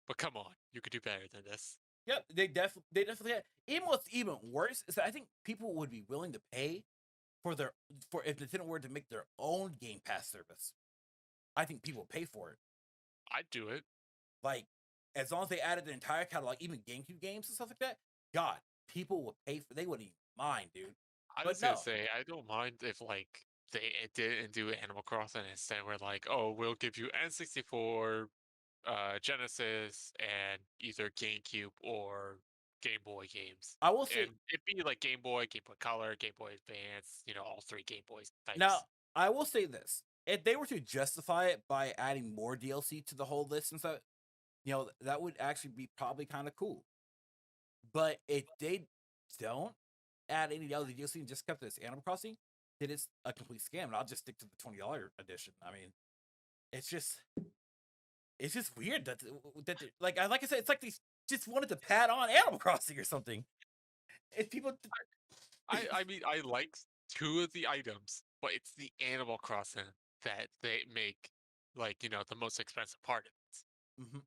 but come on, you could do better than this. Yep, they definitely had. Even what's even worse is that I think people would be willing to pay for their for if Nintendo were to make their own Game Pass service. I think people pay for it. I'd do it. Like, as long as they added the entire catalog, even GameCube games and stuff like that. God, people would pay for. They wouldn't even mind, dude. I But was gonna no, say I don't mind if like they didn't do Animal Crossing. Instead, we're like, oh, we'll give you N64, Genesis, and either GameCube or Game Boy games. I will say And it'd be like Game Boy Color, Game Boy Advance, all three Game Boys now. types. I will say this: if they were to justify it by adding more DLC to the whole list and stuff, that would actually be probably kind of cool. But if they don't add any other DLC and just kept this Animal Crossing, then it's a complete scam. And I'll just stick to the $20 edition. I mean, it's just weird like I said, it's like they just wanted to pad on Animal Crossing or something. If people, I mean, I like two of the items, but it's the Animal Crossing that they make the most expensive part of it. Mhm.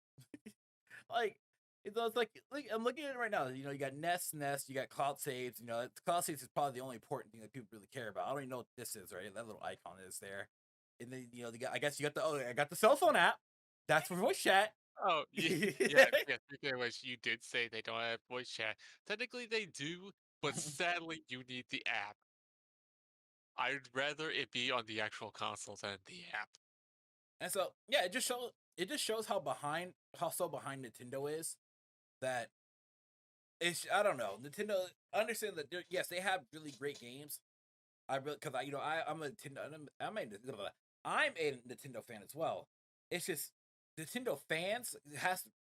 like it's like I'm looking at it right now. You got Nest, you got Cloud Saves. Cloud Saves is probably the only important thing that people really care about. I don't even know what this is, right? That little icon is there, and then I guess you got I got the cell phone app. That's for voice chat. Oh, yeah. Speaking of which, you did say they don't have voice chat. Technically, they do, but sadly, you need the app. I'd rather it be on the actual console than the app. And so yeah, it just shows how so behind Nintendo is. That it's I don't know. Nintendo, I understand that yes, they have really great games. I really because I'm a Nintendo I'm a Nintendo fan as well. It's just Nintendo fans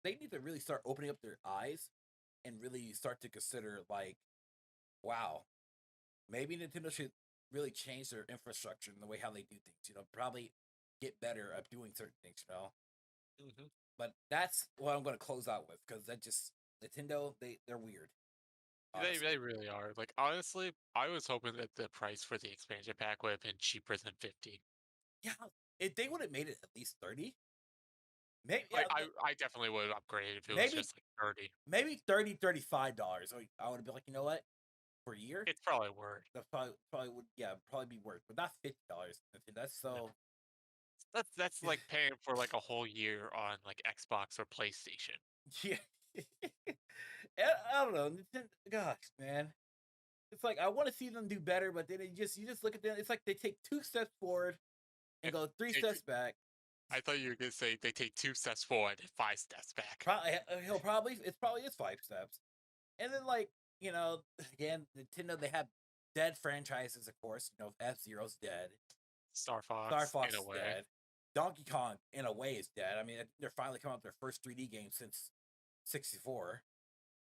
they need to really start opening up their eyes and really start to consider like, wow, maybe Nintendo should really change their infrastructure and the way how they do things. Probably get better at doing certain things. Hmm. But that's what I'm going to close out with because that just Nintendo they're weird. Honestly, They really are. Like, honestly, I was hoping that the price for the expansion pack would have been cheaper than 50. yeah. If they would have made it at least 30, maybe yeah, I definitely would have upgraded if it was maybe just like 30. maybe $35. I would have been like, you know what, for a year, It's probably worth. that probably would probably be worth, but not $50. That's No. so That's like paying for like a whole year on like Xbox or PlayStation. yeah. I don't know. Gosh, man, it's like I want to see them do better, but then you just look at them. It's like they take 2 steps forward and And go three if steps back. I thought you were gonna say they take 2 steps forward and 5 steps back. It's probably is 5 steps, and then again, Nintendo, they have dead franchises, of course. F-Zero's dead, Star Star Fox in Fox a is way. dead, Donkey Kong in a way is dead. I mean, they're finally coming out with their first 3D game since '64.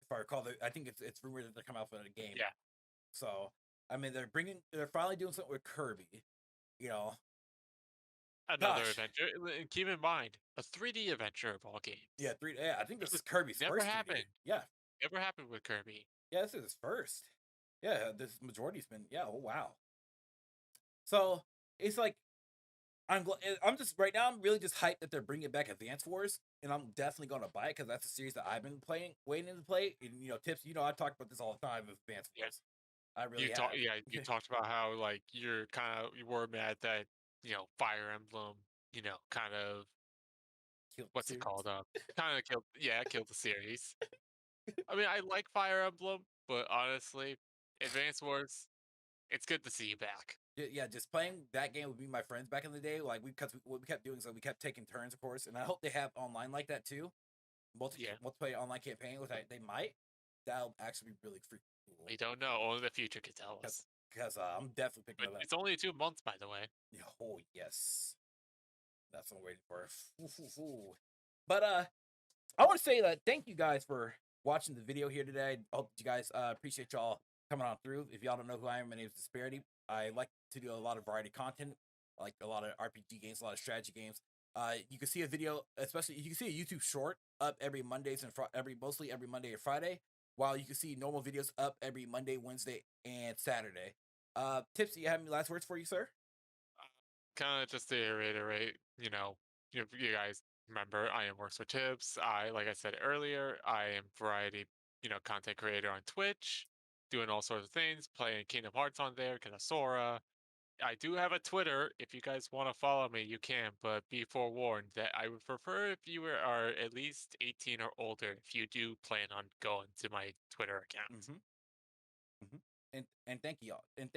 If I recall, I think it's rumored that they're coming out with a game. Yeah. So I mean, they're finally doing something with Kirby. You know, Another gosh, adventure. And keep in mind, a 3D adventure of all games. yeah, three. Yeah, I think this is This Kirby's never first 3D. happened. Yeah, Never happened with Kirby. yeah, this is his first. Yeah, this majority's been. Yeah, oh wow. So it's like I'm just right now. I'm really just hyped that they're bringing back Advance Wars, and I'm definitely going to buy it because that's a series that I've been waiting to play. And tips. I talk about this all the time with Advance Yeah. Wars. I really have. You talked about how like you were mad that, Fire Emblem, kind of Killed the what's it series. called? Kind of killed the series. I mean, I like Fire Emblem, but honestly, Advance Wars, it's good to see you back. Yeah, just playing that game with me and my friends back in the day. Like because what we kept doing, so we kept taking turns, of course. And I hope they have online like that too. Yeah. Multiplayer online campaign, which they might. That'll actually be really freaking We don't know. Only the future can tell Because us. I'm definitely picking But it up. it's only 2 months, by the way. Oh yes, that's what I'm waiting for. But I want to say that thank you guys for watching the video here today. I hope you guys appreciate y'all coming on through. If y'all don't know who I am, my name is Disparity. I like to do a lot of variety content, like a lot of RPG games, a lot of strategy games. You can see a video, especially you can see a YouTube short up every Mondays and mostly every Monday and Friday, while you can see normal videos up every Monday, Wednesday, and Saturday. Tips, do you have any last words for you, sir? Kind of just to reiterate, you guys remember I am Works with Tips. Like I said earlier, I am variety, content creator on Twitch, doing all sorts of things, playing Kingdom Hearts on there, kind of Sora. I do have a Twitter. If you guys want to follow me, you can, but be forewarned that I would prefer if are at least 18 or older if you do plan on going to my Twitter account. Mm-hmm. Mhm. And thank you all. And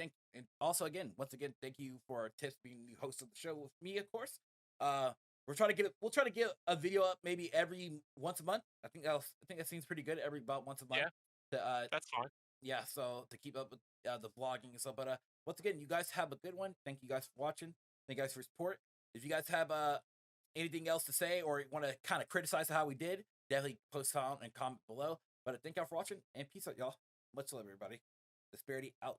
also again, once again, thank you for Tips being the host of the show with me, of course. Uh we'll try to get a video up maybe every once a month. I think that seems pretty good every about once a month. Yeah, To, that's fine. yeah, so to keep up with the vlogging and stuff. But once again, you guys have a good one. Thank you guys for watching. Thank you guys for your support. If you guys have anything else to say or want to kind of criticize how we did, definitely post on and comment below. But thank y'all for watching and peace out, y'all. Much love, everybody. Disparity out.